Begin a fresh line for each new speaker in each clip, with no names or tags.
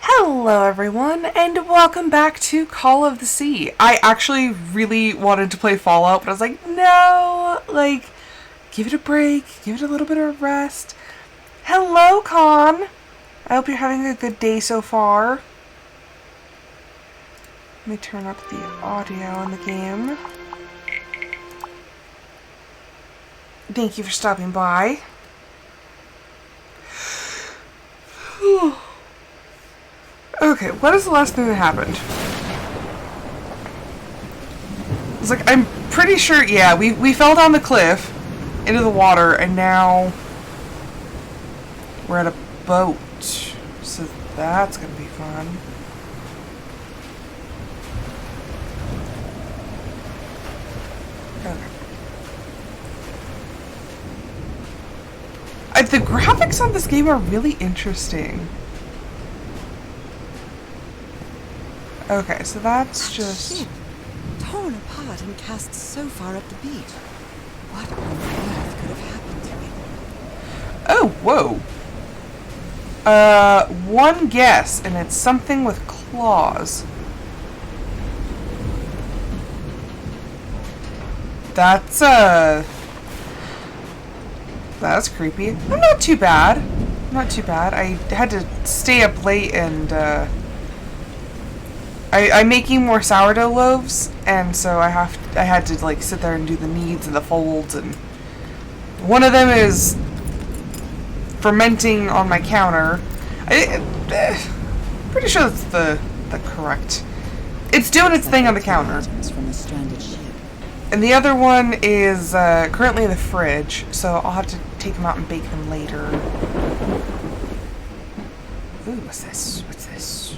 Hello everyone, and welcome back to Call of the Sea. I actually really wanted to play Fallout, but I was like, no, give it a break, give it a little bit of rest. Hello, Con! I hope you're having a good day so far. Let me turn up the audio in the game. Thank you for stopping by. Okay, what is the last thing that happened? It's like, I'm pretty sure, yeah, we fell down the cliff into the water, and now we're at a boat. So that's gonna be fun. Okay. The graphics on this game are really interesting. Okay, so that's just...
Ship, torn apart and cast so far up the beach. What on earth could have happened to it?
Oh, whoa. One guess, and it's something with claws. That's creepy. I'm not too bad. Not too bad. I had to stay up late and, I'm making more sourdough loaves, and so I had to sit there and do the kneads and the folds, and one of them is fermenting on my counter. Pretty sure that's the correct. It's doing its thing on the counter.
From a stranded ship.
And the other one is currently in the fridge, so I'll have to take them out and bake them later. Ooh, what's this? What's this?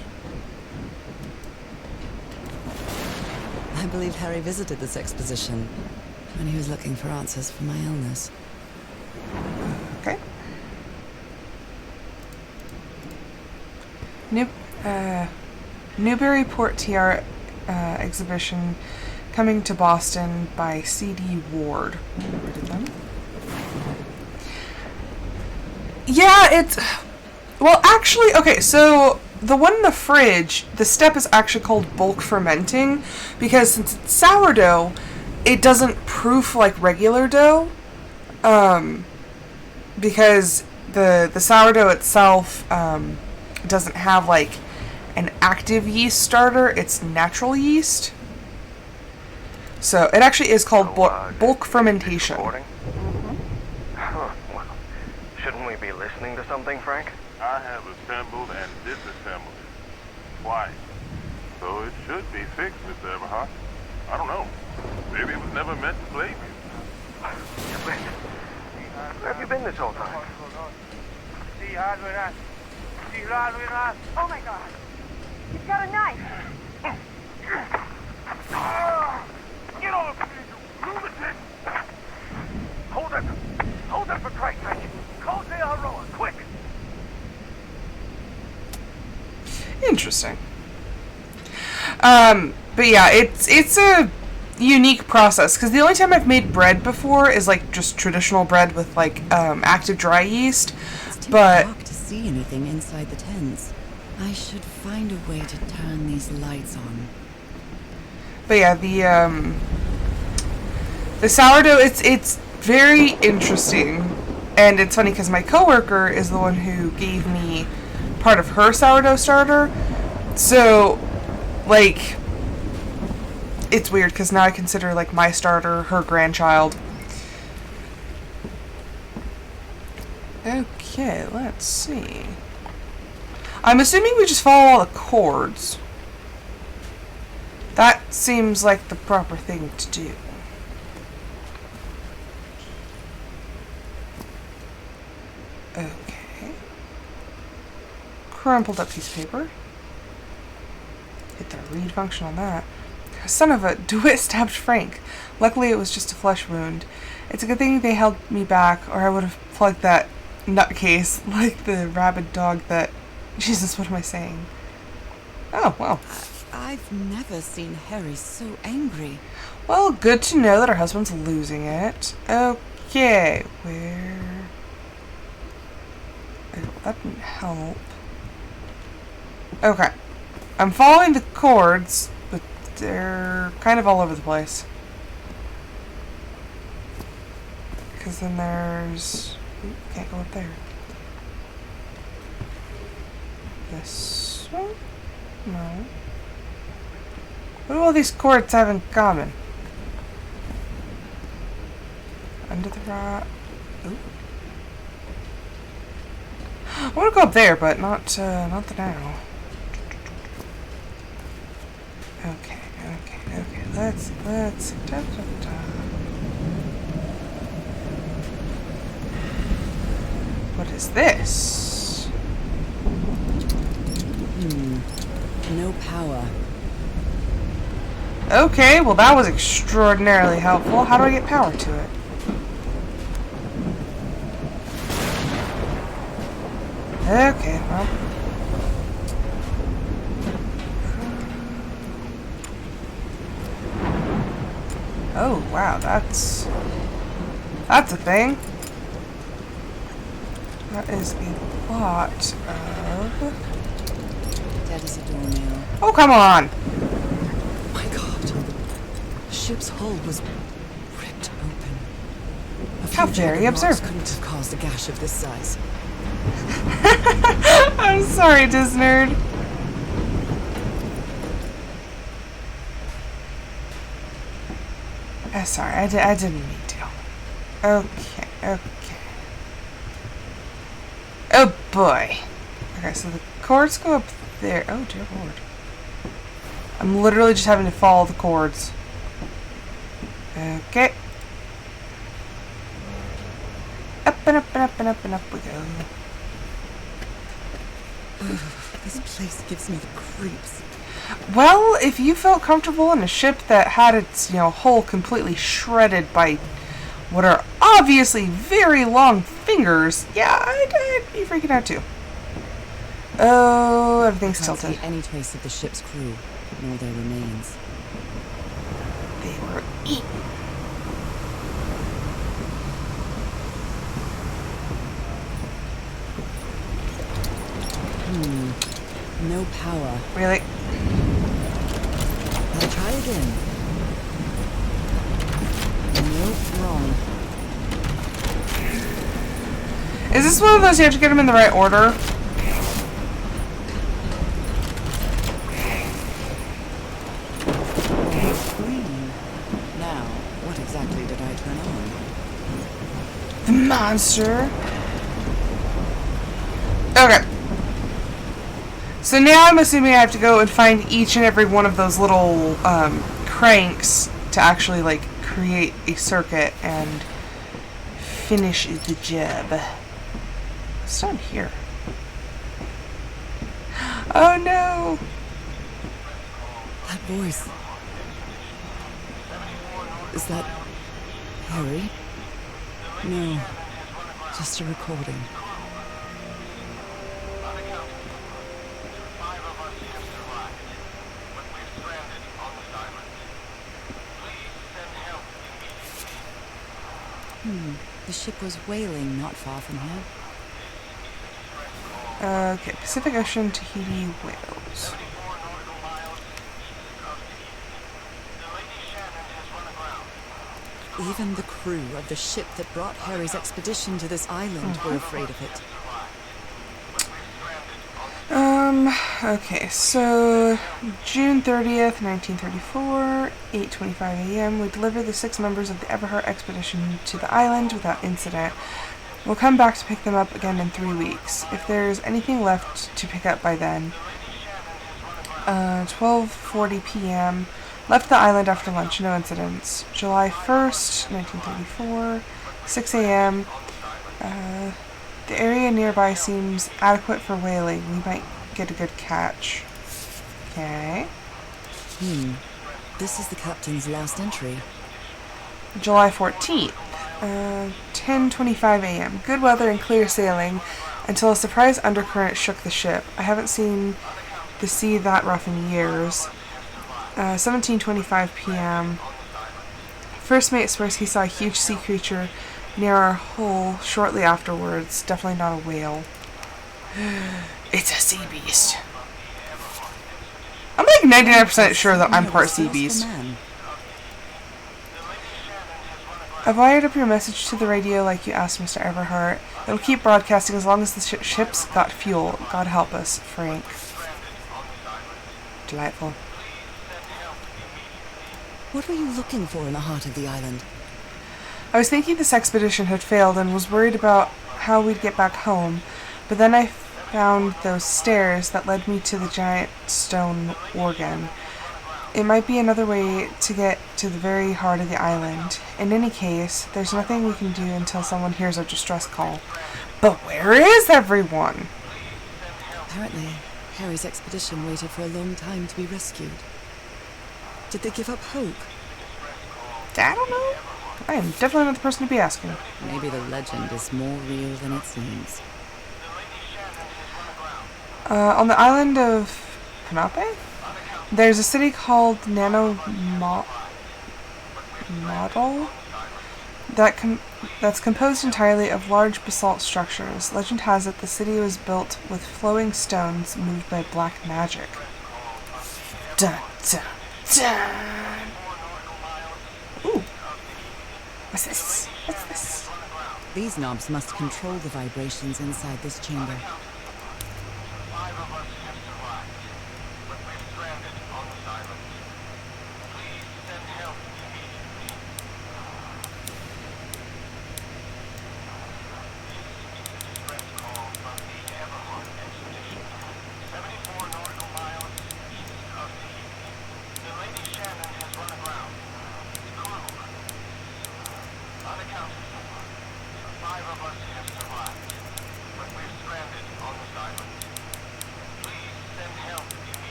I believe Harry visited this exposition when he was looking for answers for my illness.
Okay. Newburyport TR exhibition coming to Boston by C.D. Ward. Where did them? Yeah, it's... Well, actually, okay, so the one in the fridge, the step is actually called bulk fermenting, because since it's sourdough, it doesn't proof like regular dough, because the sourdough itself doesn't have like an active yeast starter, it's natural yeast. So it actually is called bulk fermentation.
Huh, well, shouldn't we be listening to something, Frank?
I have assembled and disassembled it twice. So it should be fixed, Mr. Everhart. I don't know. Maybe it was never meant to play music.
Where have you been this whole time?
Oh my God! He's got a knife!
Get over here, you lunatic!
Hold it for Christ's sake! Call the Aroa, quick!
Interesting. But yeah, it's a unique process because the only time I've made bread before is like just traditional bread with like active dry yeast.
It's too
But
dark to see anything inside the tents. I should find a way to turn these lights on.
But yeah, the sourdough, it's very interesting, and it's funny because my coworker is the one who gave me part of her sourdough starter. So, like, it's weird because now I consider like my starter her grandchild. Okay, let's see. I'm assuming we just follow all the cords. That seems like the proper thing to do. Okay. Crumpled up piece of paper. Hit the read function on that. Son of a DeWitt stabbed Frank. Luckily it was just a flesh wound. It's a good thing they held me back or I would have plugged that nutcase like the rabid dog that... Jesus, what am I saying? Oh, well.
I've never seen Harry so angry.
Well, good to know that our husband's losing it. Okay, where... Oh, that didn't help. Okay. I'm following the cords, but they're kind of all over the place. Because then there's... Ooh, can't go up there. This one? No. What do all these cords have in common? Under the rock. Ooh. I want to go up there, but not the now. Okay. Let's. Da, da, da. What is this?
No power.
Okay, well that was extraordinarily helpful. How do I get power to it? Okay, well. Oh, wow, that's a thing. That is a lot of...
Dead as a doornail.
Oh, come on!
My God. The ship's hull was ripped open. A
How
few
very
jagged rocks
observant.
couldn't have caused a gash of this size.
I'm sorry, Disnerd. Sorry, I didn't mean to. Okay. Oh boy. Okay, so the cords go up there. Oh dear lord. I'm literally just having to follow the cords. Okay. Up and up and up and up and up we go.
This place gives me the creeps.
Well, if you felt comfortable in a ship that had its, hull completely shredded by what are obviously very long fingers, yeah, I'd be freaking out too. Oh, everything's
Can't
tilted.
see any trace of the ship's crew, nor their remains.
They were eaten.
No power.
Really?
I'll try again. Nope, wrong.
Is this one of those you have to get them in the right order?
Green. Now, what exactly did I turn on?
The monster. Okay. So now I'm assuming I have to go and find each and every one of those little cranks to actually like create a circuit and finish the job. What's down here? Oh no!
That voice. Is that Harry? No, just a recording. The ship was whaling not far from here.
Okay, Pacific Ocean, Tahiti, Wales.
Even the crew of the ship that brought Harry's expedition to this island were afraid of it.
Okay, so June 30th, 1934, 8:25 a.m. We delivered the 6 members of the Everhart expedition to the island without incident. We'll come back to pick them up again in 3 weeks. If there's anything left to pick up by then. 12:40 p.m. Left the island after lunch, no incidents. July 1st, 1934, 6 a.m. The area nearby seems adequate for whaling. We might get a good catch. Okay.
This is the captain's last entry.
July 14th, 10:25 a.m. Good weather and clear sailing until a surprise undercurrent shook the ship. I haven't seen the sea that rough in years. 17:25 p.m. First mate swears he saw a huge sea creature near our hull shortly afterwards. Definitely not a whale. It's a sea beast. I'm like 99% sure that I'm part sea beast. I've wired up your message to the radio like you asked, Mr. Everhart. It'll keep broadcasting as long as the ship's got fuel. God help us, Frank. Delightful.
What were you looking for in the heart of the island?
I was thinking this expedition had failed and was worried about how we'd get back home, but then I found those stairs that led me to the giant stone organ. It might be another way to get to the very heart of the island. In any case, there's nothing we can do until someone hears our distress call. But where is everyone?
Apparently, Harry's expedition waited for a long time to be rescued. Did they give up hope?
I don't know. I am definitely not the person to be asking.
Maybe the legend is more real than it seems.
On the island of Panape, there's a city called Model that's composed entirely of large basalt structures. Legend has it the city was built with flowing stones moved by black magic. Dun, dun, dun. Ooh. What's this? What's this?
These knobs must control the vibrations inside this chamber.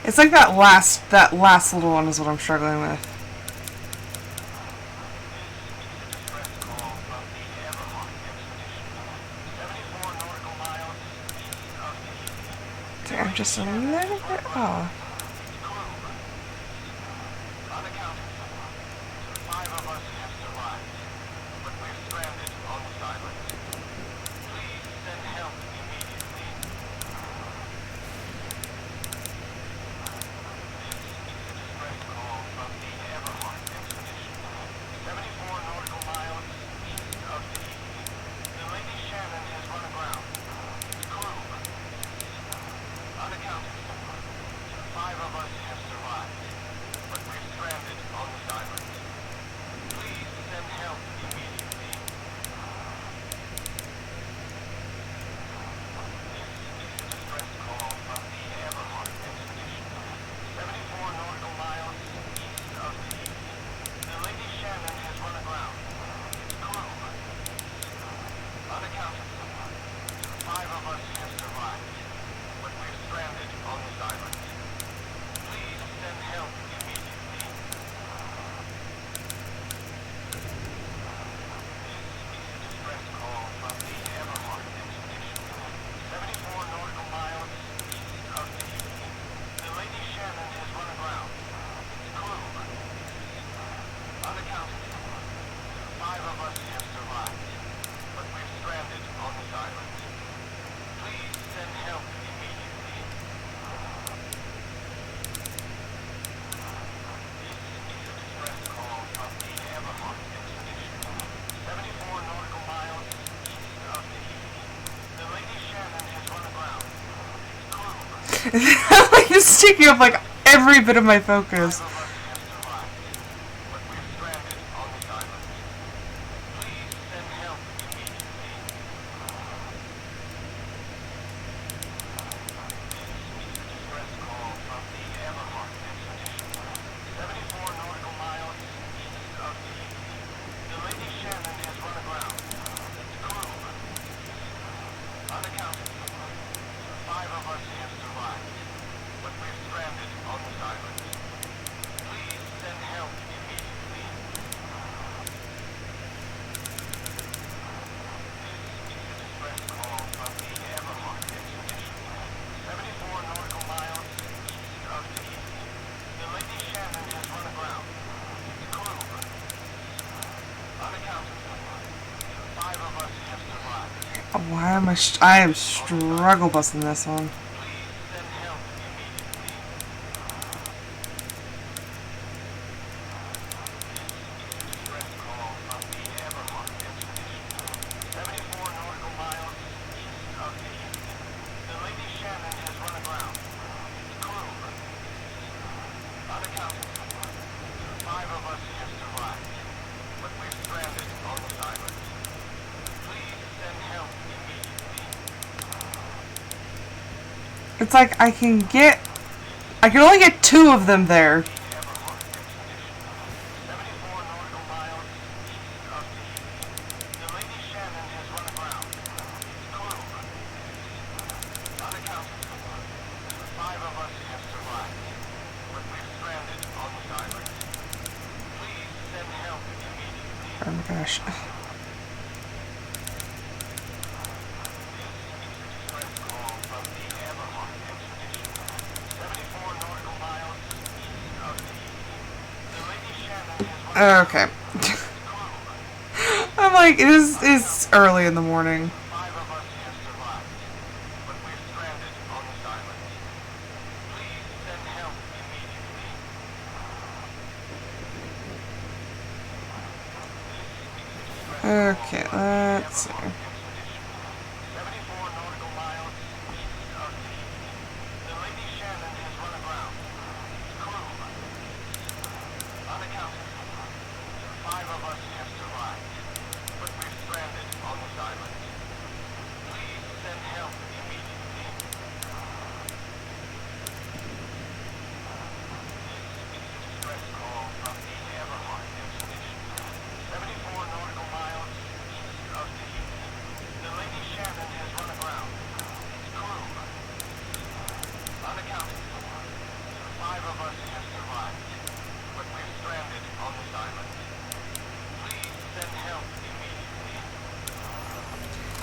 It's like that last little one is what I'm struggling with. I'm just a little bit off. Like, it's taking up, like, every bit of my focus. Why am I am struggle busting this one. It's like I can only get 2 of them there. Oh my gosh. Okay. I'm like, it's early in the morning. Okay, let's see.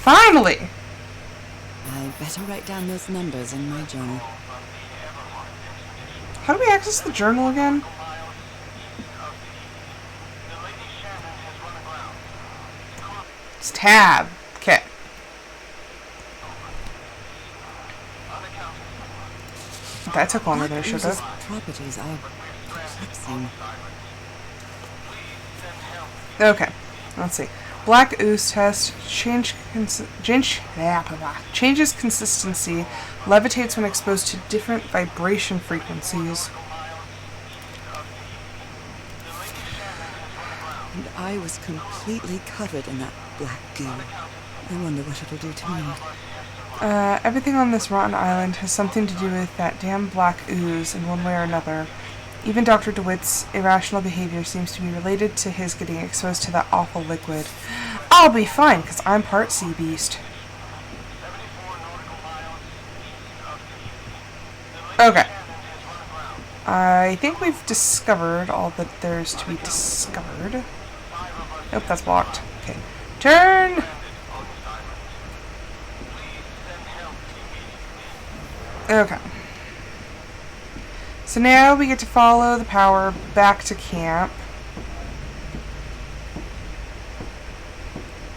Finally!
I better write down those numbers in my journal.
How do we access the journal again? It's tab. Okay. That took longer than it should have.
Properties are perplexing.
Okay. Let's see. Black ooze test changes consistency, levitates when exposed to different vibration frequencies.
And I was completely covered in that black goo. I wonder what it'll do to me.
Everything on this rotten island has something to do with that damn black ooze in one way or another. Even Dr. DeWitt's irrational behavior seems to be related to his getting exposed to that awful liquid. I'll be fine, because I'm part sea beast. Okay. I think we've discovered all that there's to be discovered. Nope, that's blocked. Okay. Turn! Okay. So now we get to follow the power back to camp.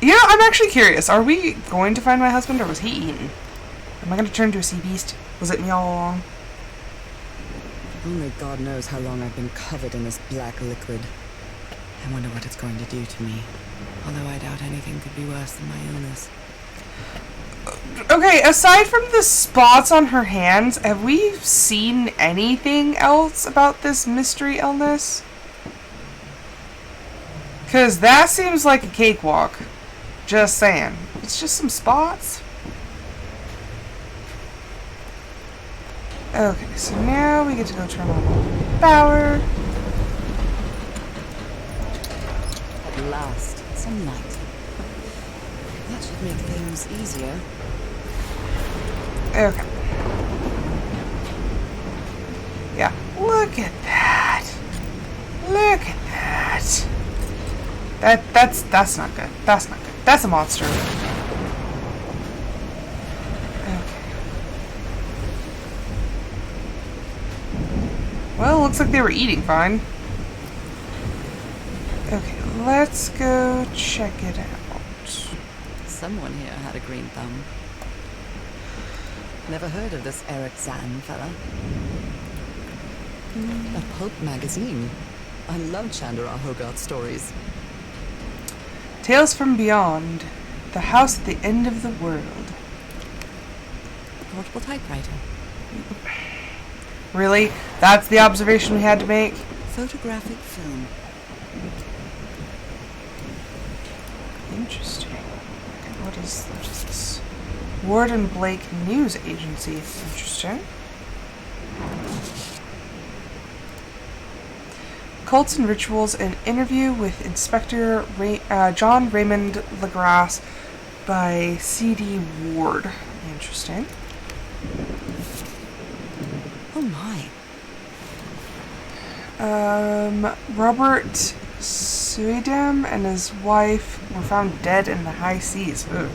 You know, I'm actually curious. Are we going to find my husband, or was he eaten? Am I going to turn into a sea beast? Was it me all along?
Only God knows how long I've been covered in this black liquid. I wonder what it's going to do to me. Although I doubt anything could be worse than my illness.
Okay, aside from the spots on her hands, have we seen anything else about this mystery illness? Because that seems like a cakewalk. Just saying. It's just some spots. Okay, so now we get to go turn on the power.
At last, some light. That should make things easier.
Okay. Yeah, look at that. Look at that. That's not good. That's not good. That's a monster. Okay. Well, looks like they were eating fine. Okay, let's go check it out.
Someone here had a green thumb. Never heard of this Eric Zahn fella. A pulp magazine. I love Chandra Hogarth stories.
Tales from Beyond. The House at the End of the World.
Portable typewriter.
Really? That's the observation we had to make?
Photographic film.
Interesting. Okay, what is this? Ward and Blake News Agency. Interesting. Cults and Rituals, an interview with Inspector John Raymond Legrasse by C.D. Ward. Interesting.
Oh my.
Robert Suidam and his wife were found dead in the high seas. Ugh.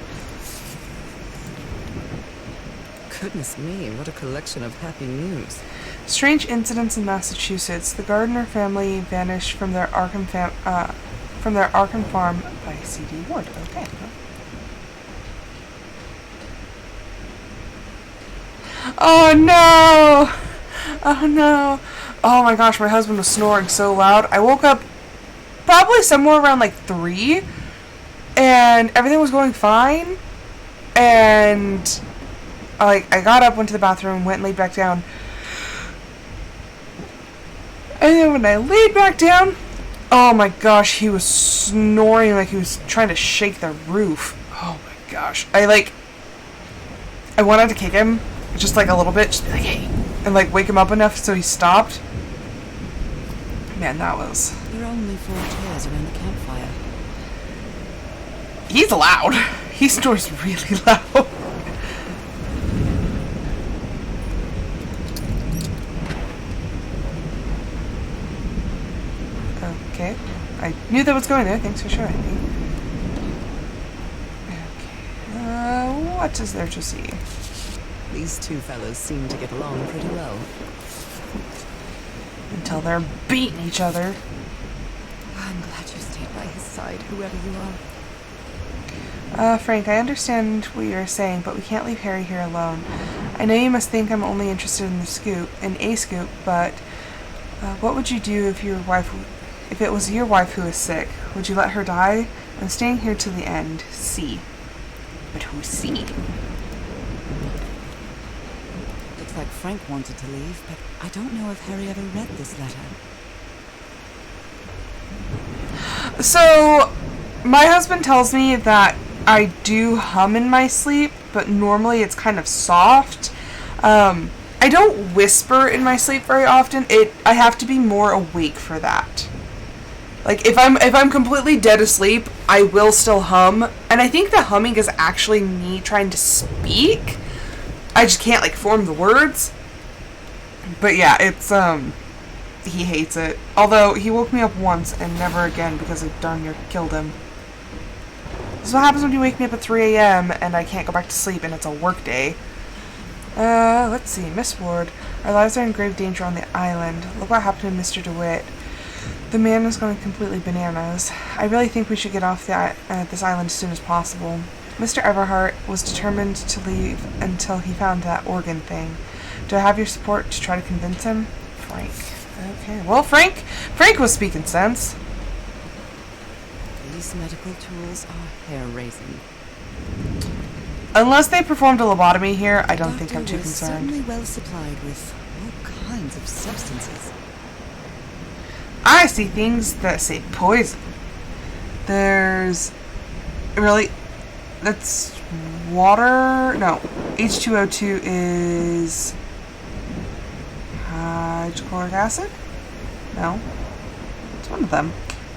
Goodness me, what a collection of happy news.
Strange incidents in Massachusetts. The Gardner family vanished from their Arkham farm by C.D. Ward. Okay. Oh no! Oh no! Oh my gosh, my husband was snoring so loud. I woke up probably somewhere around like 3, and everything was going fine. And I got up, went to the bathroom, went and laid back down. And then when I laid back down, oh my gosh, he was snoring like he was trying to shake the roof. Oh my gosh. I wanted to kick him, just like a little bit, just be like, hey, and like wake him up enough so he stopped. Man, that was...
There are only 4 chairs around the campfire.
He's loud. He snores really loud. Okay. I knew that was going there. Thanks for showing me. Okay. What is there to see?
These 2 fellows seem to get along pretty well.
Until they're beating each other.
I'm glad you stayed by his side, whoever you are.
Frank, I understand what you're saying, but we can't leave Harry here alone. I know you must think I'm only interested in a scoop, but what would you do if it was your wife who was sick? Would you let her die? I'm staying here till the end. C. But who's C?
Looks like Frank wanted to leave, but I don't know if Harry ever read this letter.
So, my husband tells me that I do hum in my sleep, but normally it's kind of soft. I don't whisper in my sleep very often. I have to be more awake for that. Like if I'm completely dead asleep, I will still hum, and I think the humming is actually me trying to speak. I just can't like form the words. But yeah, it's he hates it. Although he woke me up once and never again because I darn near killed him. This is what happens when you wake me up at 3 a.m. and I can't go back to sleep and it's a work day. Let's see, Miss Ward. Our lives are in grave danger on the island. Look what happened to Mr. DeWitt. The man is going completely bananas. I really think we should get off this island as soon as possible. Mr. Everhart was determined to leave until he found that organ thing. Do I have your support to try to convince him? Frank. Okay, well, Frank was speaking sense.
These medical tools are hair-raising.
Unless they performed a lobotomy here, I don't think I'm too
was
concerned.
certainly well supplied with all kinds of substances.
I see things that say poison. There's... Really? That's water? No. H2O2 is... hydrochloric acid? No. It's one of them.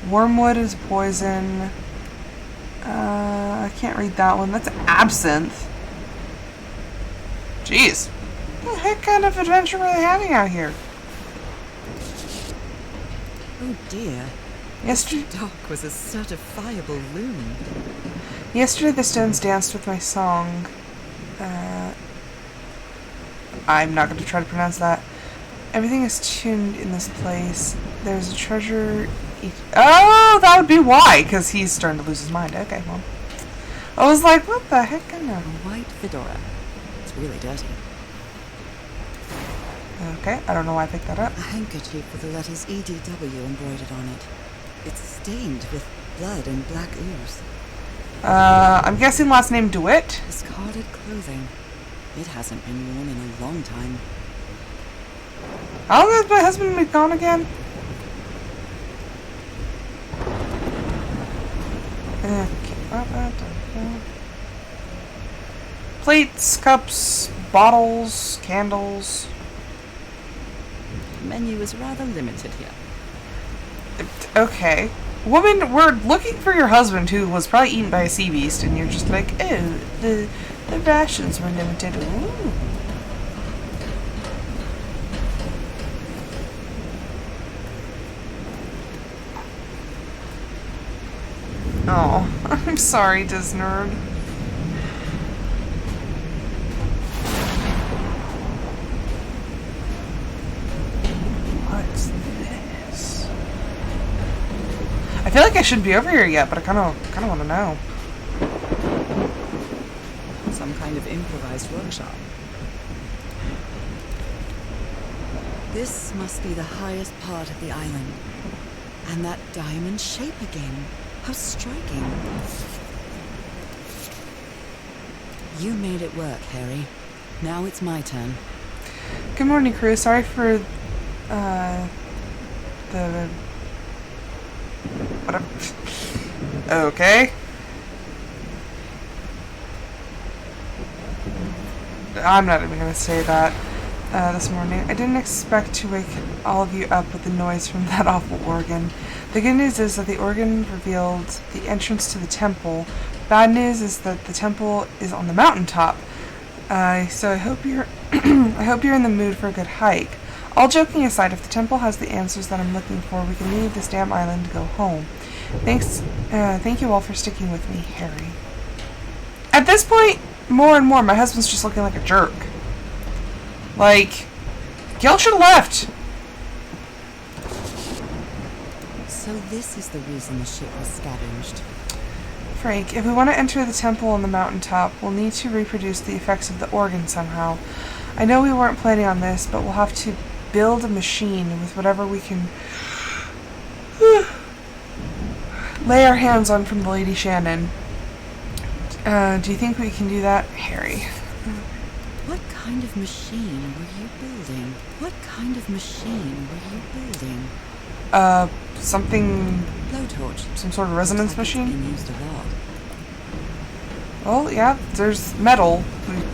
Wormwood is poison. I can't read that one. That's absinthe. Jeez. What the heck kind of adventure are they having out here?
Oh dear.
Yesterday,
Dock was a certifiable loon.
yesterday the stones danced with my song. I'm not going to try to pronounce that. Everything is tuned in this place. There's a treasure... Oh, that would be why, because he's starting to lose his mind. Okay, well. I was like, what the heck? I know.
A white fedora. It's really dirty.
Okay, I don't know why I picked that up.
A handkerchief with the letters EDW embroidered on it. It's stained with blood and black ooze.
I'm guessing last name DeWitt?
Discarded clothing. It hasn't been worn in a long time.
How long has my husband been gone again? Plates, cups, bottles, candles.
The menu is rather limited here.
Okay. Woman, we're looking for your husband who was probably eaten by a sea beast, and you're just like, oh, the rations were limited. Ooh. Oh, I'm sorry, Disnerd. What's this? I feel like I shouldn't be over here yet, but I kind of want to know.
Some kind of improvised workshop. This must be the highest part of the island. And that diamond shape again. How striking. You made it work, Harry. Now it's my turn.
Good morning, crew. Sorry for the whatever. Okay. I'm not even gonna say that. This morning, I didn't expect to wake all of you up with the noise from that awful organ. The good news is that the organ revealed the entrance to the temple. Bad news is that the temple is on the mountaintop. So I hope you're I hope you're in the mood for a good hike. All joking aside, if the temple has the answers that I'm looking for, we can leave this damn island to go home. Thank you all for sticking with me, Harry. At this point, more and more, my husband's just looking like a jerk. Like, y'all should have left.
So this is the reason the ship was scavenged.
Frank, if we want to enter the temple on the mountaintop, we'll need to reproduce the effects of the organ somehow. I know we weren't planning on this, but we'll have to build a machine with whatever we can lay our hands on from the Lady Shannon. Do you think we can do that, Harry?
What kind of machine were you building? What kind of machine were you building?
Something...
Blowtorch.
Some sort of resonance
Looks like it's
machine?
been used a lot.
Well, yeah, there's metal.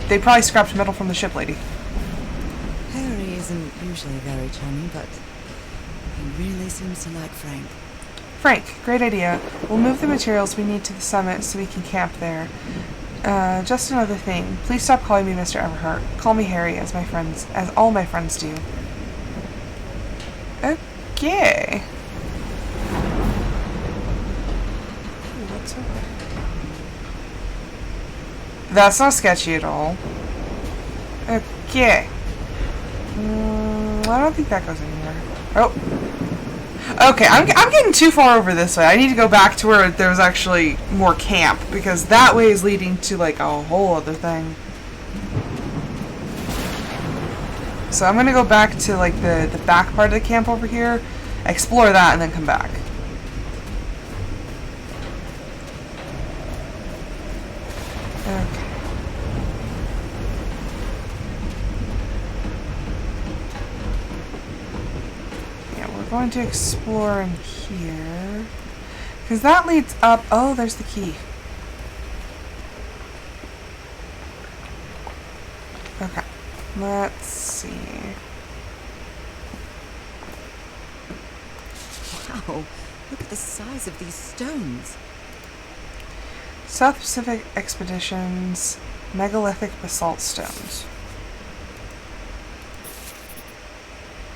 They probably scrapped metal from the ship, lady.
Harry isn't usually very chummy, but he really seems to like Frank.
Frank, great idea. We'll move the materials we need to the summit so we can camp there. Just another thing. Please stop calling me Mr. Everhart. Call me Harry, as all my friends do. Okay. Ooh, what's over there? That's not sketchy at all. Okay. I don't think that goes anywhere. Oh. Okay, I'm getting too far over this way. I need to go back to where there was actually more camp, because that way is leading to, like, a whole other thing. So I'm gonna go back to, like, the back part of the camp over here, explore that, and then come back. Okay. going to explore in here. Because that leads up... Oh, there's the key. Okay. Let's see.
Wow, look at the size of these stones.
South Pacific Expeditions, megalithic basalt stones.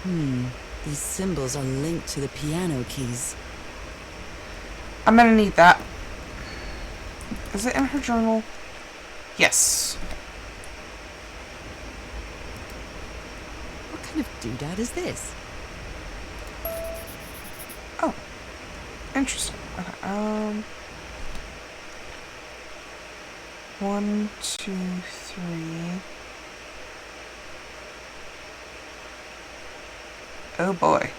These symbols are linked to the piano keys.
I'm gonna need that. Is it in her journal? Yes.
What kind of doodad is this?
Oh. Interesting. Okay, 1, 2, 3. Oh boy.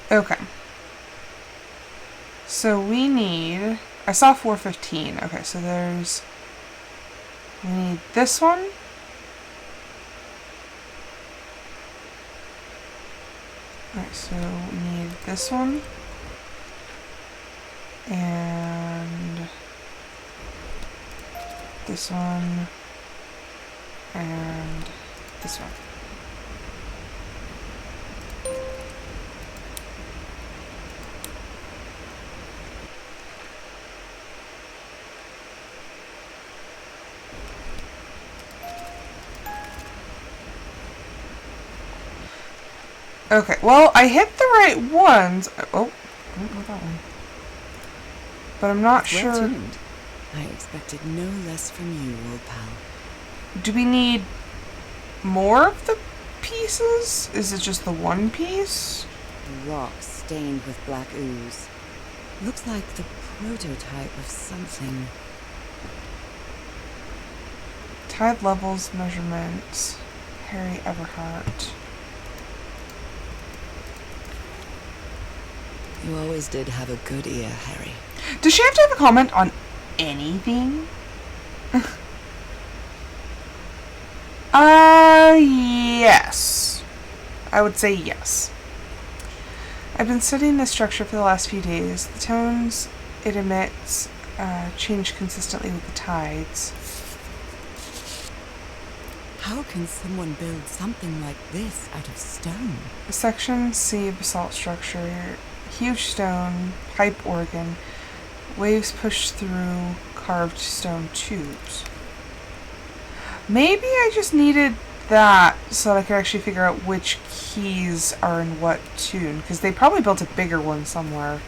Okay. So we need... I saw 415. Okay, so there's... We need this one. Alright, so we need this one. And... this one. And... this one. Okay, well, I hit the right ones. Oh, not that one. But I'm not
Well
sure.
tuned. I expected no less from you, old pal.
Do we need more of the pieces? Is it just the one piece?
A rock stained with black ooze. Looks like the prototype of something.
Tide levels, measurements. Harry Everhart.
You always did have a good ear, Harry.
Does she have to have a comment on anything? Yes. I would say yes. I've been studying this structure for the last few days. The tones it emits change consistently with the tides.
How can someone build something like this out of stone?
Section C, basalt structure. Huge stone, pipe organ. Waves push through carved stone tubes. Maybe I just needed that so that I could actually figure out which keys are in what tune, because they probably built a bigger one somewhere.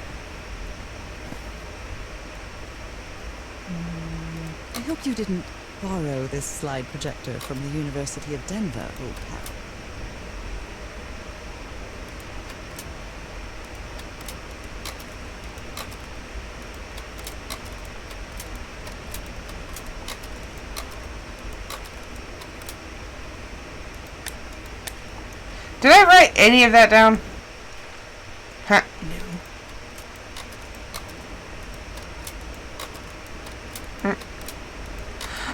I hope you didn't borrow this slide projector from the University of Denver, old pal.
Did I write any of that down? Huh, no.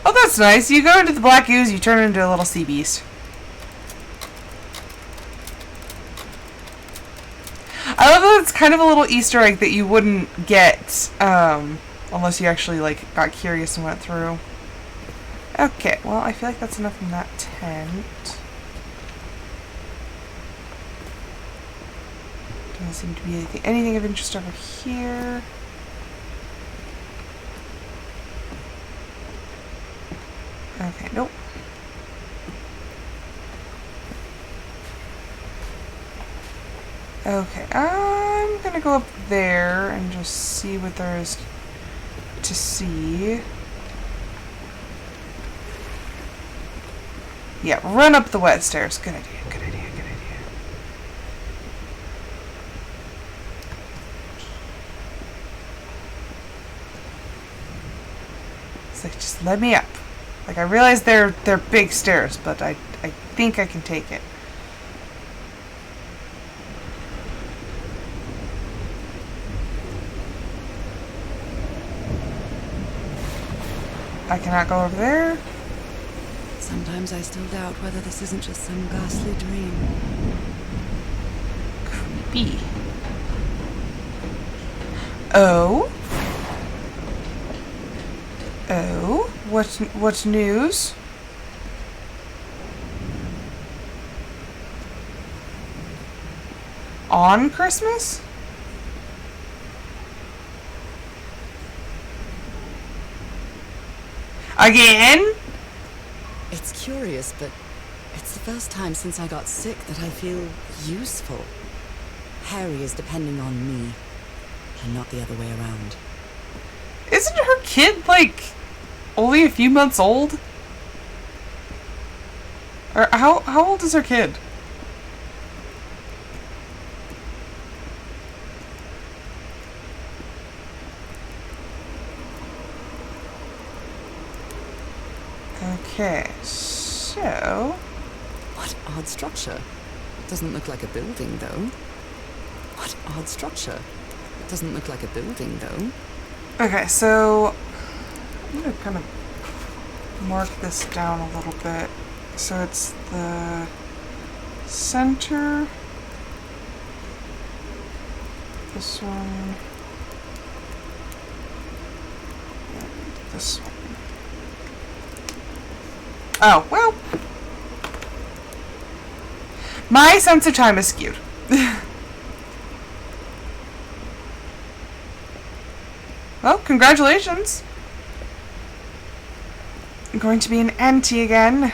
Oh, that's nice. You go into the black ooze, you turn into a little sea beast. I love that it's kind of a little Easter egg that you wouldn't get unless you actually got curious and went through. Okay, well, I feel like that's enough in that tent. Doesn't seem to be anything of interest over here. Okay, nope. Okay, I'm gonna go up there and just see what there is to see. Yeah, run up the wet stairs. Good idea, good idea, good idea. It's like, just let me up. Like, I realize they're big stairs, but I think I can take it. I cannot go over there.
Sometimes I still doubt whether this isn't just some ghastly dream.
Creepy. Oh? Oh? What's news? On Christmas? Again?
It's curious, but it's the first time since I got sick that I feel useful. Harry is depending on me, and not the other way around.
Isn't her kid, like, only a few months old? Or how old is her kid? Okay, so...
What odd structure. Doesn't look like a building, though. What odd structure. Doesn't look like a building, though.
Okay, so... I'm gonna kind of mark this down a little bit. So it's the center. This one. And this one. Oh, well. My sense of time is skewed. Well, congratulations. I'm going to be an auntie again.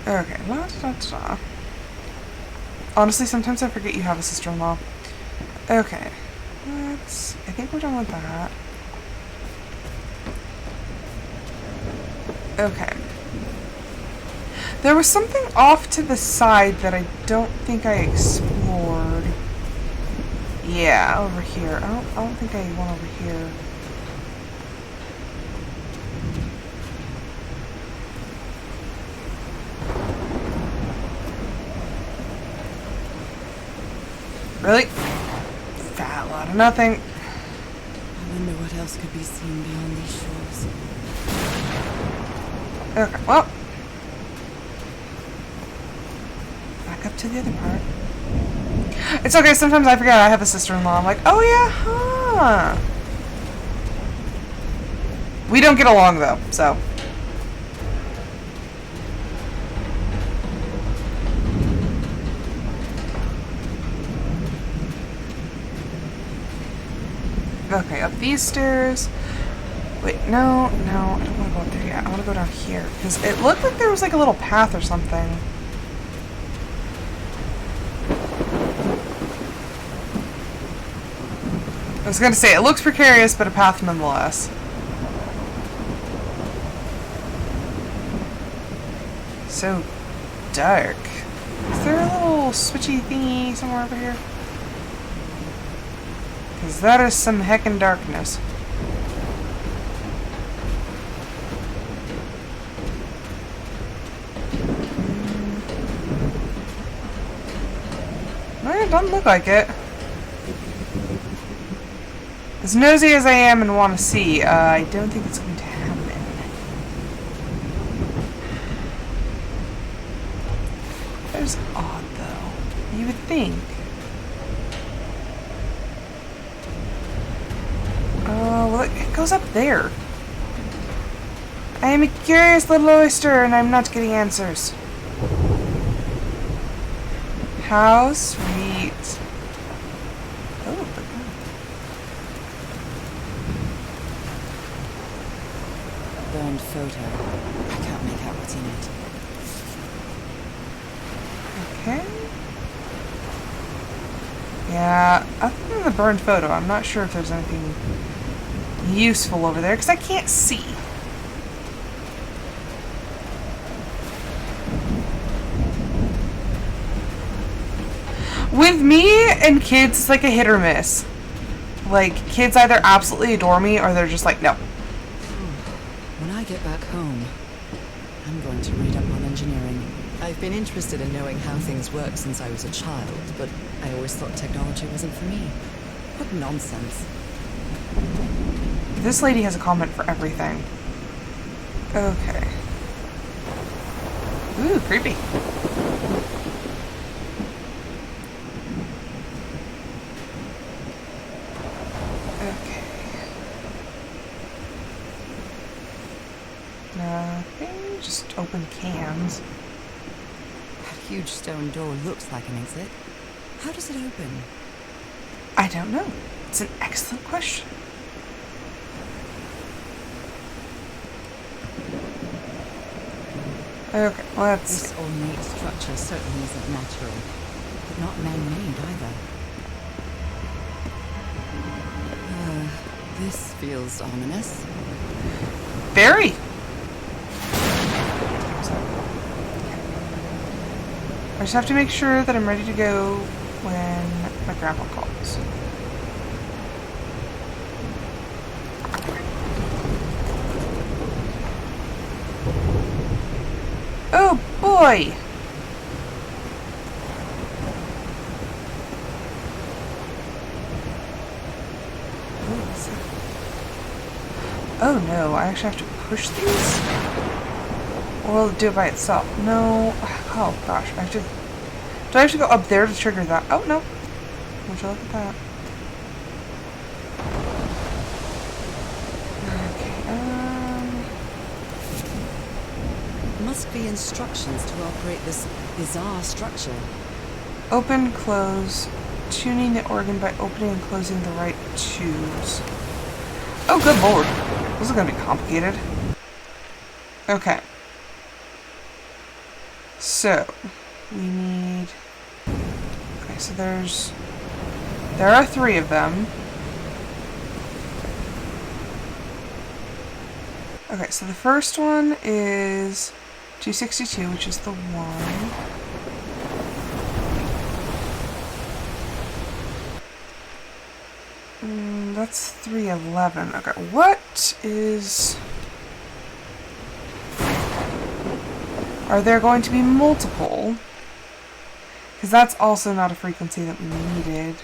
Okay, la da da da. Honestly, sometimes I forget you have a sister-in-law. Okay. I think we're done with that. Okay. There was something off to the side that I don't think I explored. Yeah, over here. I don't think I went over here. Really? Fat lot of nothing.
I wonder what else could be seen beyond these shores.
Okay, well. Back up to the other part. It's okay, sometimes I forget I have a sister-in-law. I'm like, oh yeah, huh. We don't get along though, so. Okay, up these stairs. Wait, no, I don't want to go up there yet. I want to go down here. Because it looked like there was like a little path or something. I was going to say, it looks precarious, but a path nonetheless. So dark. Is there a little switchy thingy somewhere over here? Because that is some heckin' darkness. No, it doesn't look like it. As nosy as I am and want to see, I don't think it's going to happen. That is odd, though. You would think. Well, it goes up there. I am a curious little oyster, and I'm not getting answers. How sweet. Oh, look at that.
Burned photo. I can't make out what's in it.
Okay. Yeah, other than the burned photo, I'm not sure if there's anything useful over there, because I can't see. With me and kids, it's like a hit or miss. Like, kids either absolutely adore me or they're just like, no.
When I get back home, I'm going to read up on engineering. I've been interested in knowing how things work since I was a child, but I always thought technology wasn't for me. What nonsense.
This lady has a comment for everything. Okay. Ooh, creepy. Okay. Nothing. Just open cans.
That huge stone door looks like an exit. How does it open?
I don't know. It's an excellent question. Okay, let's
This ornate structure certainly isn't natural, but not man-made either. This feels ominous.
Very. I just have to make sure that I'm ready to go when my grandpa calls. Oh boy! Oh no, I actually have to push these? Or will it do it by itself? No. Oh gosh, I have to... Do I have to go up there to trigger that? Oh no. Would you look at that? Okay,
Must be instructions to operate this bizarre structure.
open, close, tuning the organ by opening and closing the right tubes. Oh good lord. This is gonna be complicated. Okay. So, we need... Okay, so there are 3 of them. Okay, so the first one is 262, which is the 1. That's 311. Okay, what is... Are there going to be multiple? Because that's also not a frequency that we needed.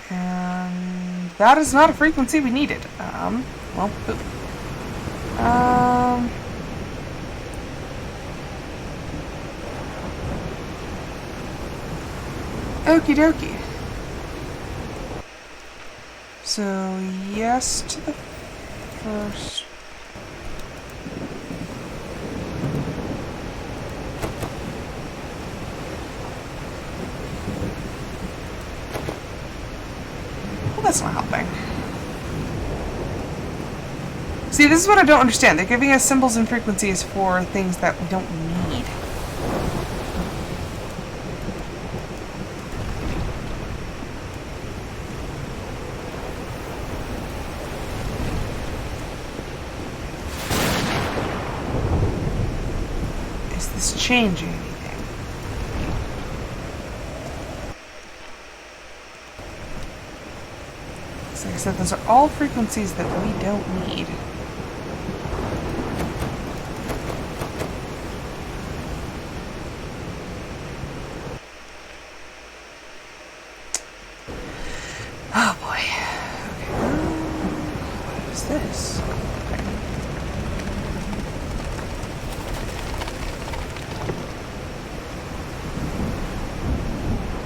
And that is not a frequency we needed. Well, poop. Okie dokie. So, yes to the first. Well, that's not helping. See, this is what I don't understand. They're giving us symbols and frequencies for things that we don't need. Is this changing anything? So like I said, those are all frequencies that we don't need. Oh boy. Okay. What is this?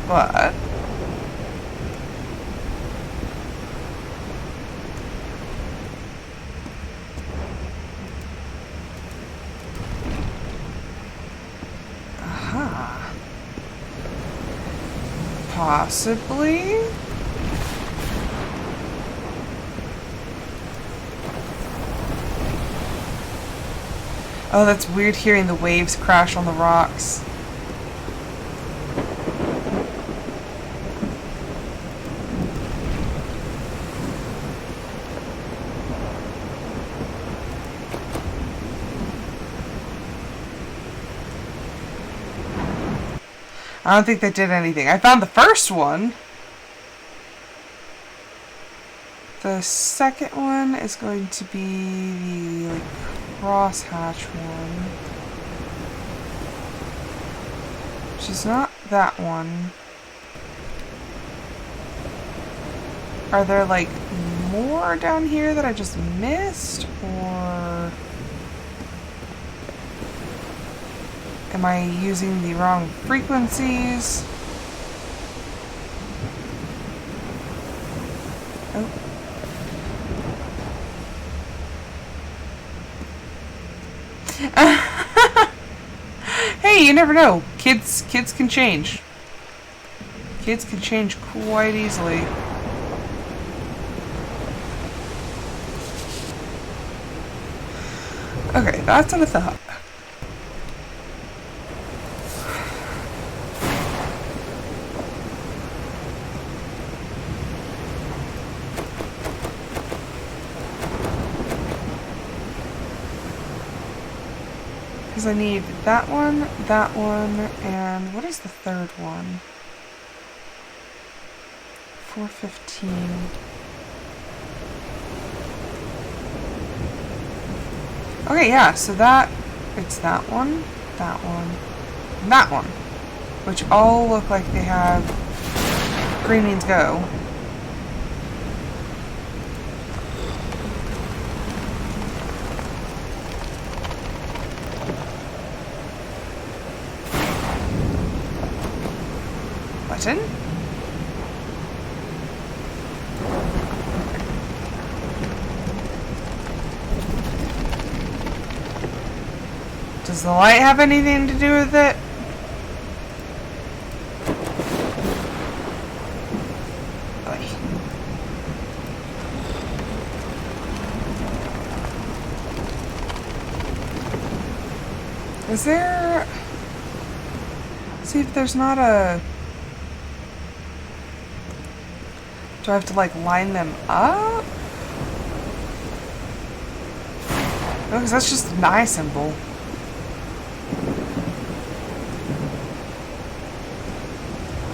But possibly. Oh, that's weird hearing the waves crash on the rocks. I don't think that did anything. I found the first one. The second one is going to be the crosshatch one. Which is not that one. Are there like more down here that I just missed? Or am I using the wrong frequencies? Oh. Hey, you never know. Kids can change. Kids can change quite easily. Okay, that's what I thought. Because I need that one, and what is the third one? 415. Okay, yeah, so it's that one, and that one. Which all look like they have green means go. Button. Does the light have anything to do with it? Oy. Is there... See if there's not a... Do I have to like line them up? No, because that's just an eye symbol.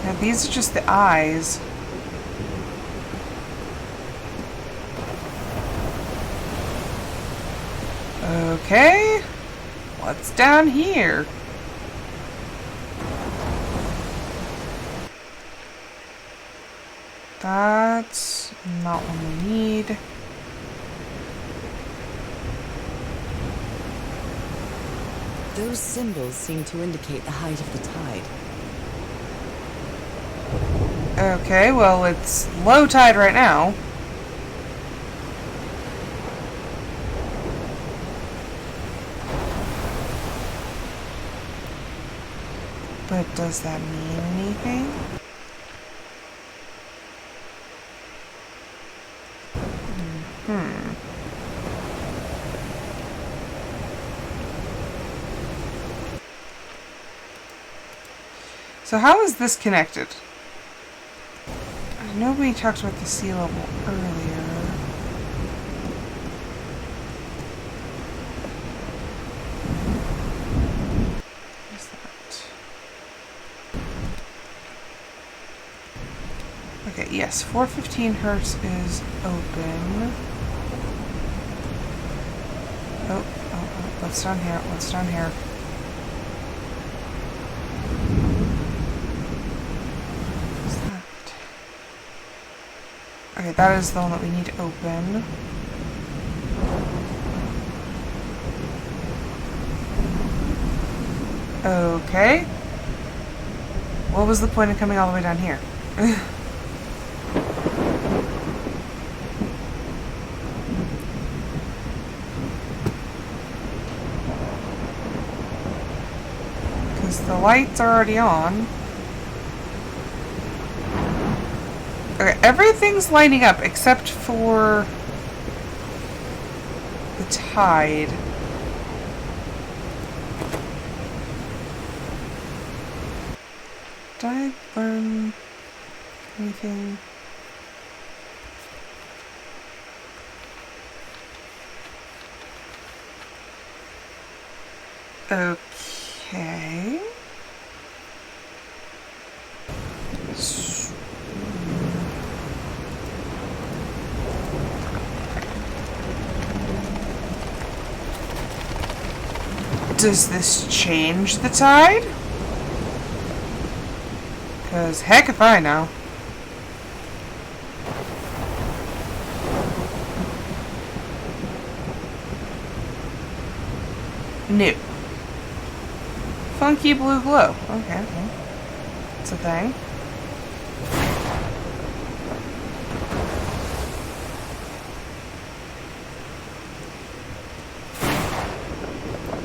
Yeah, these are just the eyes. Okay. What's down here? That's not what we need.
Those symbols seem to indicate the height of the tide.
Okay, well, it's low tide right now. But does that mean anything? So how is this connected? I know we talked about the sea level earlier. What is that? Okay, yes, 415 hertz is open. Oh, what's down here? What's down here? Okay, that is the one that we need to open. Okay. What was the point of coming all the way down here? Because the lights are already on. Okay, everything's lining up except for the tide. Did I learn anything? Okay. Does this change the tide? Because heck if I know. New. Funky blue glow. Okay. Well, it's a thing.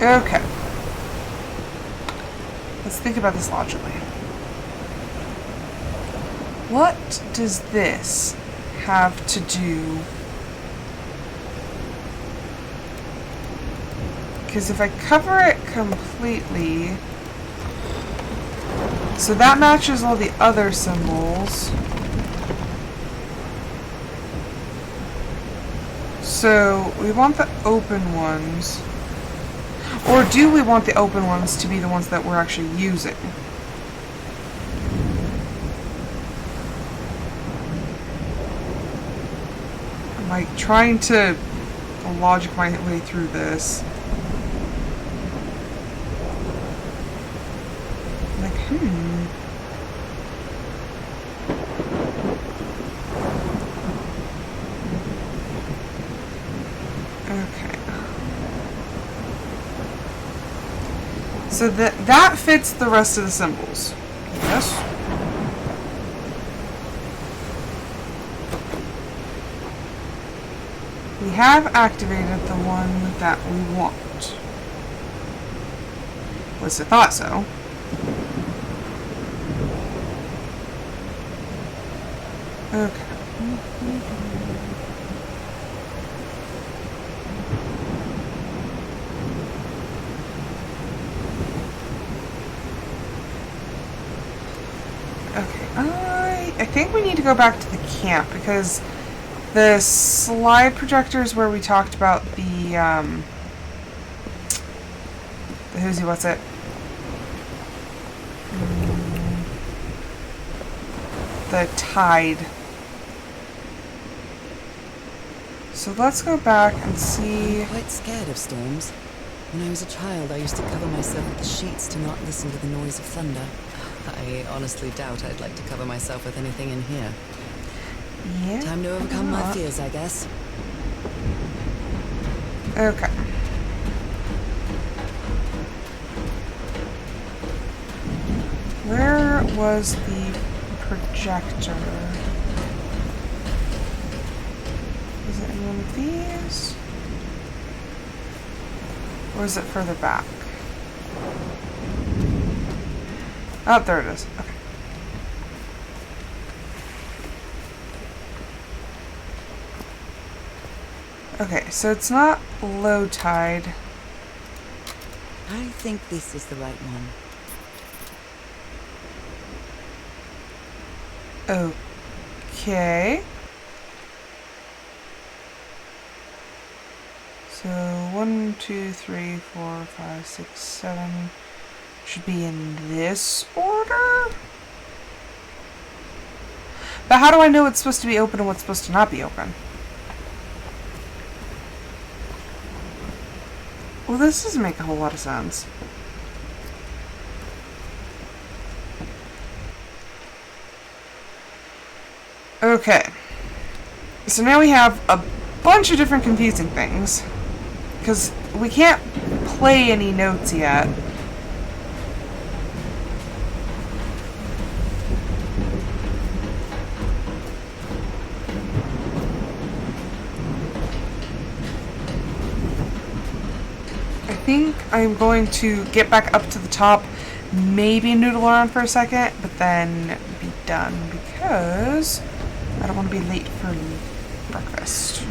Okay. Let's think about this logically. What does this have to do? Because if I cover it completely, so that matches all the other symbols. So we want the open ones. Or do we want the open ones to be the ones that we're actually using? I'm like trying to logic my way through this. Like, Okay. So that fits the rest of the symbols. Yes. We have activated the one that we want. At least I thought so. Okay. Okay, I think we need to go back to the camp because the slide projectors where we talked about the who's what's it? The tide. So let's go back and see.
I'm quite scared of storms. When I was a child, I used to cover myself with the sheets to not listen to the noise of thunder. I honestly doubt I'd like to cover myself with anything in here.
Yeah.
Time to overcome my fears, I guess.
Okay. Where was the projector? Is it in one of these? Or is it further back? Oh, there it is. Okay. Okay, so it's not low tide.
I think this is the right one.
Okay. So 1, 2, 3, 4, 5, 6, 7 should be in this order. But how do I know what's supposed to be open and what's supposed to not be open? Well, this doesn't make a whole lot of sense. Okay. So now we have a bunch of different confusing things. Because we can't play any notes yet. I think I'm going to get back up to the top, maybe noodle around for a second, but then be done because I don't want to be late for breakfast.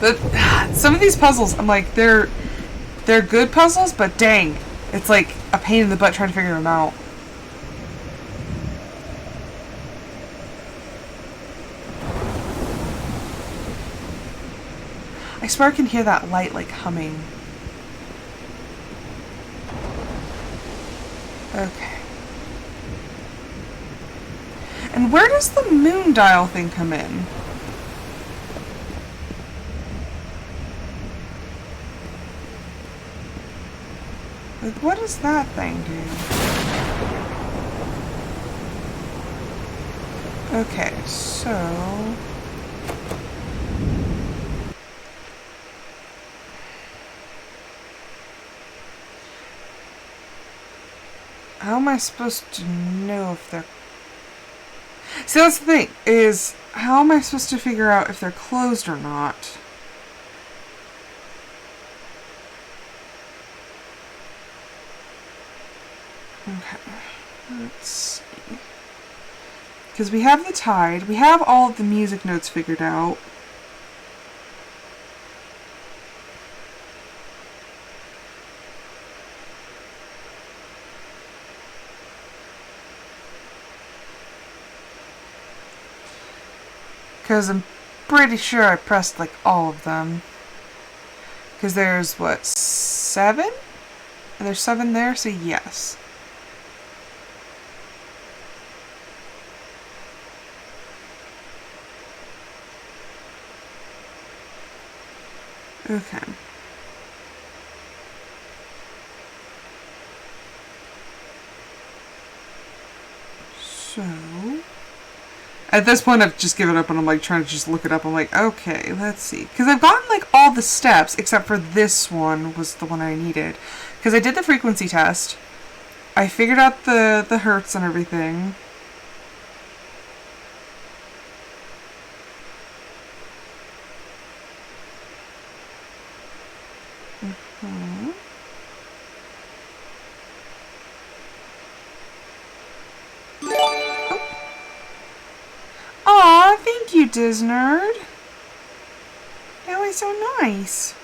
But some of these puzzles, I'm like, they're good puzzles, but dang, it's like a pain in the butt trying to figure them out. I swear I can hear that light like humming. Okay. And where does the moon dial thing come in? Like, what does that thing do? Okay, so... how am I supposed to know if they're... see, that's the thing, is how am I supposed to figure out if they're closed or not? Okay, let's see. Because we have the tide, we have all of the music notes figured out. Because I'm pretty sure I pressed like all of them. Because there's what, 7? And there's 7 there, so yes. Okay. So, at this point I've just given up and I'm like trying to just look it up. I'm like, okay, let's see. Because I've gotten like all the steps except for this one was the one I needed. Because I did the frequency test. I figured out the hertz and everything. Aw, thank you, Disnerd. That was so nice.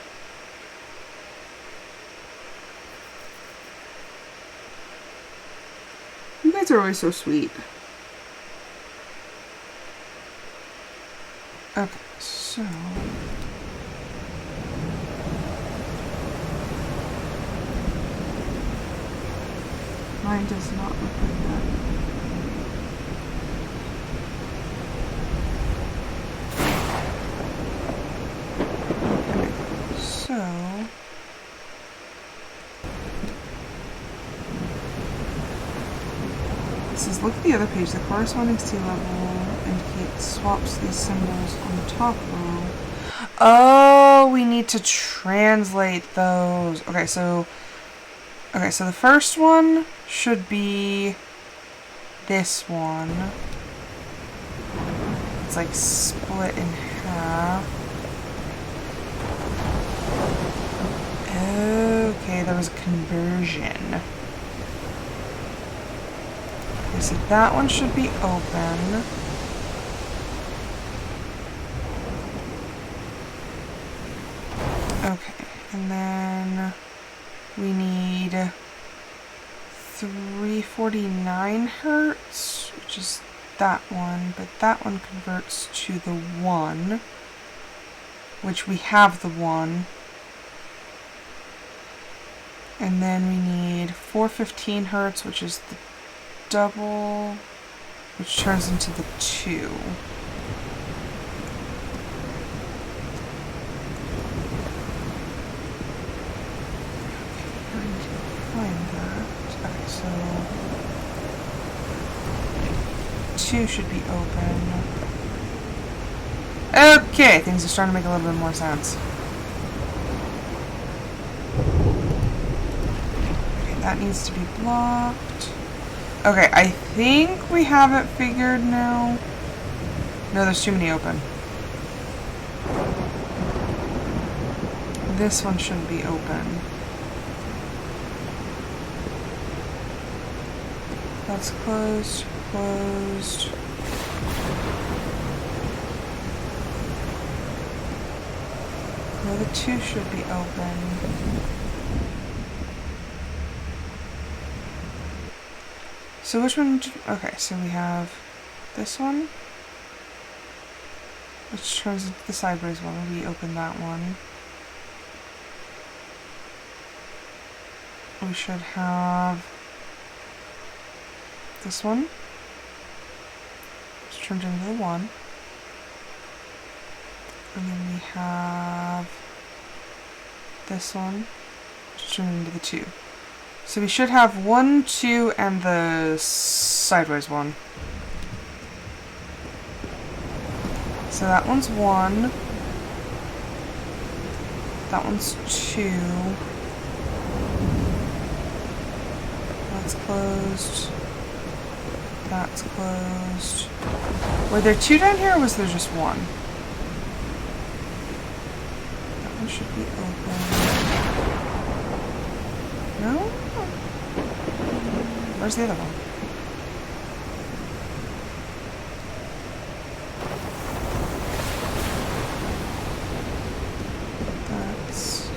You guys are always so sweet. Okay, so... mine does not look like that. So, it says, look at the other page. The corresponding sea level indicates swaps these symbols on the top row. Oh, we need to translate those. Okay, so the first one should be this one. It's like split in half. Okay, there was a conversion. Okay, so that one should be open. Okay, and then we need 349 hertz, which is that one, but that one converts to the 1, which we have the 1. And then we need 415 hertz, which is the double, which turns into the 2. Okay, I need to find that. Okay, so 2 should be open. Okay, things are starting to make a little bit more sense. That needs to be blocked. Okay, I think we have it figured now. No, there's too many open. This one shouldn't be open. That's closed, closed. Well, the 2 should be open. So which one? Okay, so we have this one, which turns into the sideways one. We open that one. We should have this one, which turns into the 1. And then we have this one, which turns into the 2. So we should have 1, 2, and the sideways one. So that one's 1. That one's 2. That's closed. That's closed. Were there 2 down here, or was there just 1? That one should be open. No? Where's the other one? That's...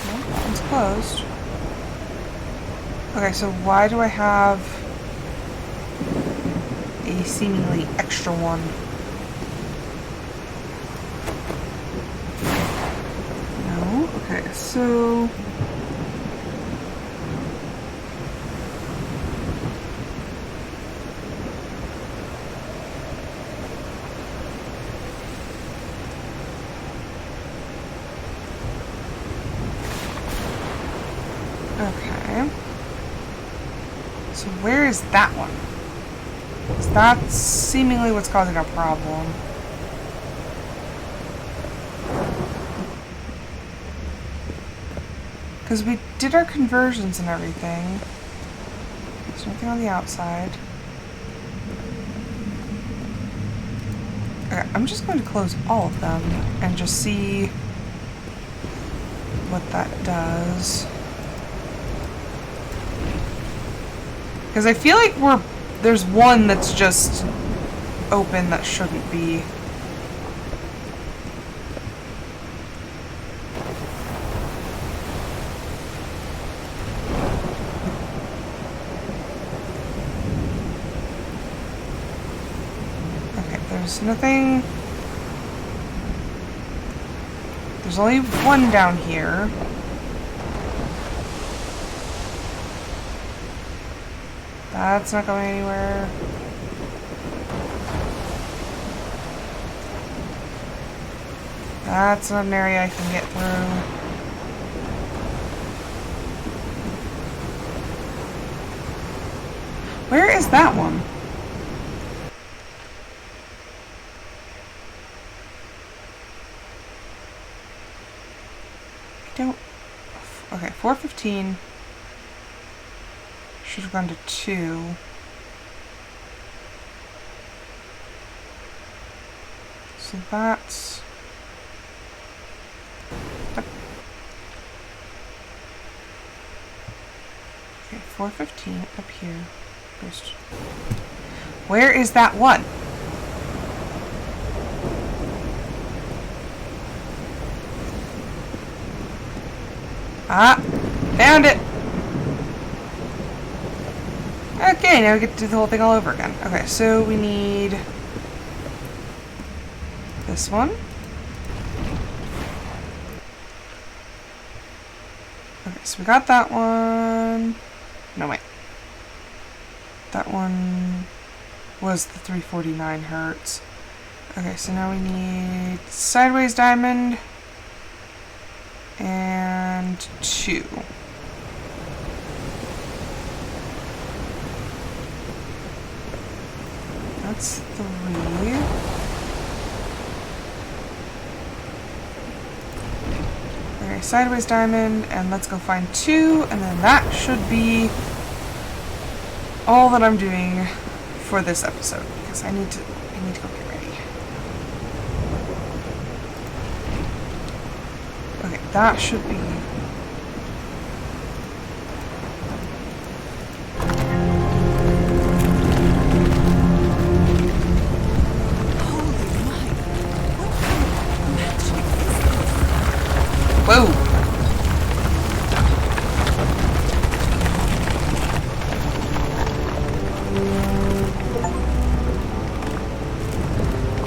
No, that one's closed. Okay, so why do I have a seemingly extra one? No? Okay, so... Okay. So where is that one? 'Cause that's seemingly what's causing our problem. Because we did our conversions and everything. There's nothing on the outside. Okay, I'm just going to close all of them and just see what that does. Because I feel like there's one that's just open that shouldn't be. Okay, there's nothing. There's only one down here. That's not going anywhere. That's not an area I can get through. Where is that one? I don't... Okay, 415. Should have gone to 2. So that's... Okay, 415 up here. First. Where is that one? Ah! Found it! Okay, now we get to do the whole thing all over again. Okay, so we need this one. Okay, so we got that one. No, wait. That one was the 349 hertz. Okay, so now we need sideways diamond and 2. That's 3. Okay, sideways diamond, and let's go find 2, and then that should be all that I'm doing for this episode, because I need to go get ready. Okay, that should be... Whoa!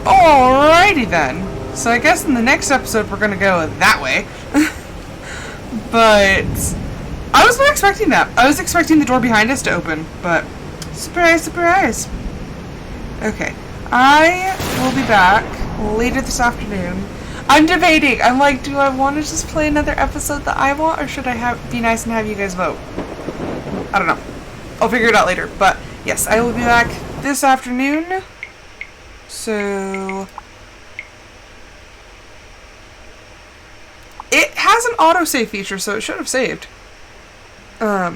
Alrighty then. So I guess in the next episode we're gonna go that way. But I was not expecting that. I was expecting the door behind us to open, but surprise, surprise. Okay. I will be back later this afternoon. I'm debating. I'm like, do I want to just play another episode that I want, or should I be nice and have you guys vote? I don't know. I'll figure it out later. But yes, I will be back this afternoon. So it has an autosave feature, so it should have saved. But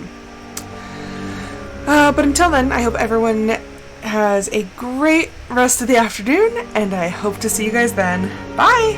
until then, I hope everyone has a great rest of the afternoon, and I hope to see you guys then. Bye!